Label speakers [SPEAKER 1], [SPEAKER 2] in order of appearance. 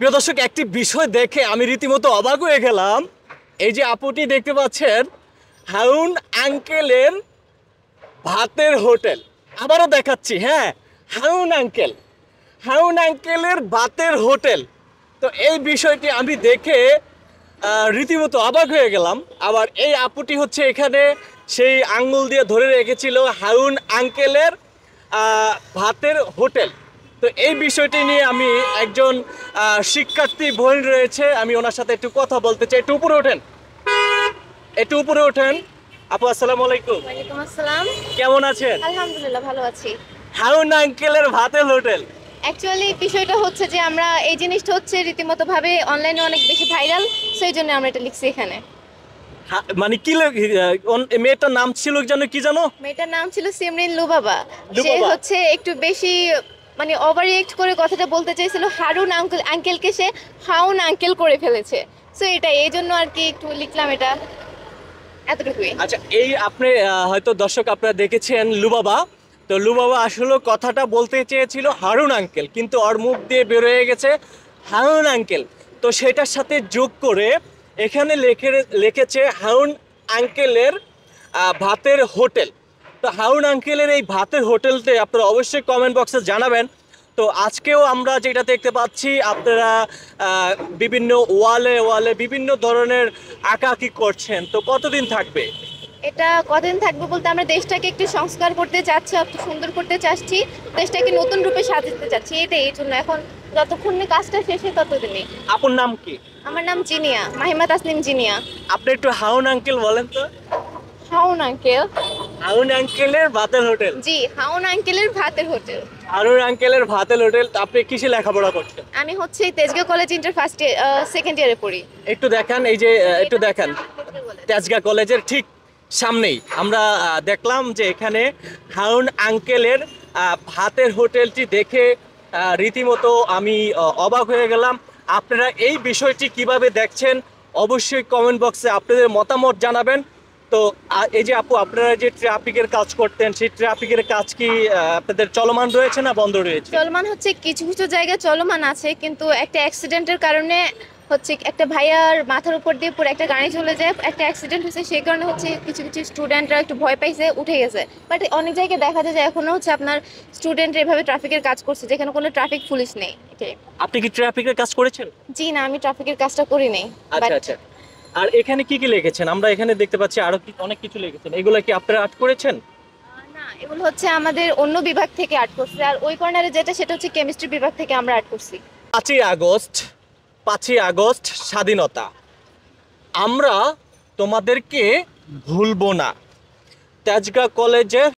[SPEAKER 1] প্রিয় দর্শক, একটি বিষয় দেখে আমি রীতিমতো অবাক হয়ে গেলাম। এই যে আপুটি দেখতে পাচ্ছেন, হারুন আঙ্কেলের ভাতের হোটেল। আবারও দেখাচ্ছি, হ্যাঁ, হারুন আঙ্কেলের ভাতের হোটেল। তো এই বিষয়টি আমি দেখে রীতিমতো অবাক হয়ে গেলাম। আবার এই আপুটি হচ্ছে এখানে সেই আঙ্গুল দিয়ে ধরে রেখেছিল হারুন আঙ্কেলের ভাতের হোটেল। তো এই বিষয়টি নিয়ে আমি একজন শিক্ষার্থী বোন রয়েছে, আমি ওনার সাথে একটু কথা বলতে চাই। একটু উপরে ওঠেন। আপু, আসসালামু আলাইকুম।
[SPEAKER 2] ওয়ালাইকুম আসসালাম।
[SPEAKER 1] কেমন আছেন?
[SPEAKER 2] আলহামদুলিল্লাহ ভালো আছি।
[SPEAKER 1] হারুন আঙ্কেলের ভাতের হোটেল।
[SPEAKER 2] অ্যাকচুয়ালি বিষয়টা হচ্ছে যে আমরা এই জিনিসটা হচ্ছে রীতিমতো ভাবে অনলাইনে অনেক বেশি ভাইরাল, সেই জন্য আমরা এটা লিখছি এখানে।
[SPEAKER 1] মানে কি মেয়েটার নাম ছিল জানো, কি জানো?
[SPEAKER 2] মেয়েটার নাম ছিল সিমরিন লুবাবা। সে
[SPEAKER 1] লুবাবা।
[SPEAKER 2] হচ্ছে একটু বেশি মানে ওভার রিয়েক্ট করে কথাটা বলতে চাইছিল, হারুন আঙ্কেলকে সে হাউন আঙ্কেল করে ফেলেছে। সো এটা এই জন্য আর কি একটু লিখলাম এটা, এতটুকুই।
[SPEAKER 1] আচ্ছা, এই আপনি হয়তো দর্শক আপনারা দেখেছেন লুবাবা। তো লুবাবা আসলে কথাটা বলতে চেয়েছিল হারুন আঙ্কেল, কিন্তু ওর মুখ দিয়ে বের হয়ে গেছে হারুন আঙ্কেল। তো সেটার সাথে যোগ করে এখানে লিখেছে হারুন আঙ্কেলের ভাতের হোটেল। তো হারুন আঙ্কেলের এই ভাতের হোটেলতে আপনারা অবশ্যই কমেন্ট বক্সে জানাবেন। তো আজকেও আমরা যেটা দেখতে পাচ্ছি, আপনারা বিভিন্ন ওয়ালে বিভিন্ন ধরনের আঁকাআঁকি করছেন। তো কতদিন থাকবে?
[SPEAKER 2] এটা কদিন থাকবে বলতে আমরা দেশটাকে একটু সংস্কার করতে চাচ্ছি, একটু সুন্দর করতে চাচ্ছি, দেশটাকে নতুন রূপে সাজাতে চাচ্ছি। এটাই, এই জন্য এখন যতক্ষণ না কাজটা শেষ হয় ততদিনই।
[SPEAKER 1] আপনার নাম কি?
[SPEAKER 2] আমার নাম জিনিয়া, মাহিমা তাসনিম জিনিয়া।
[SPEAKER 1] আপনি একটু হারুন আঙ্কেল বলেন তো।
[SPEAKER 2] হাউন আঙ্কেল।
[SPEAKER 1] হারুন আঙ্কেলের ভাতের হোটেল।
[SPEAKER 2] জি, হাউন আঙ্কেলের ভাতের হোটেল।
[SPEAKER 1] হারুন আঙ্কেলের ভাতের হোটেল। আপনি কিসে লেখাপড়া করছেন?
[SPEAKER 2] আমি হচ্ছে তেজগাঁও কলেজ ইন্টার সেকেন্ড ইয়ারে পড়ি।
[SPEAKER 1] একটু দেখান, এই যে একটু দেখান। তেজগাঁ কলেজের ঠিক সামনেই আমরা দেখলাম যে এখানে হারুন আঙ্কেলের ভাতের হোটেলটি দেখে রীতিমতো আমি অবাক হয়ে গেলাম। আপনারা এই বিষয়টি কিভাবে দেখছেন অবশ্যই কমেন্ট বক্সে আপনাদের মতামত জানাবেন। তো এই যে আপু, আপনারা যে ট্রাফিকের কাজ করতেন, সেই ট্রাফিকের কাজ কি আপনাদের চলমান রয়েছে না বন্ধ রয়েছে?
[SPEAKER 2] চলমান হচ্ছে, কিছু কিছু জায়গায় চলমান আছে, কিন্তু একটা অ্যাক্সিডেন্টের কারণে হচ্ছে একটা ভাইয়ার মাথার উপর দিয়ে পুরো একটা গাড়ি চলে যায়, একটা অ্যাক্সিডেন্ট হয়েছে, সেই কারণে হচ্ছে কিছু কিছু স্টুডেন্টরা একটু ভয় পাইছে, উঠে গেছে। বাট অনেক জায়গায় দেখা যায় যে এখনো হচ্ছে আপনার স্টুডেন্ট এভাবে ট্রাফিকের কাজ করছে যেখানে কোনো ট্রাফিক পুলিশ নেই। এটাই।
[SPEAKER 1] আপনি কি ট্রাফিকের কাজ করেছেন?
[SPEAKER 2] জি না, আমি ট্রাফিকের কাজটা করি নাই।
[SPEAKER 1] আচ্ছা আচ্ছা। আর এখানে কি কি লিখেছেন? আমরা এখানে দেখতে পাচ্ছি আরো অনেক কিছু লিখেছেন। এগুলো কি আপনারা আর্ট করেছেন?
[SPEAKER 2] না, এগুলো হচ্ছে আমাদের অন্য বিভাগ থেকে আর্ট করছে, আর ওই কর্নারে যেটা সেটা হচ্ছে কেমিস্ট্রি বিভাগ থেকে আমরা আর্ট করছি।
[SPEAKER 1] 5ই আগস্ট স্বাধীনতা, আমরা তোমাদেরকে ভুলবো না। তেজগাঁ কলেজের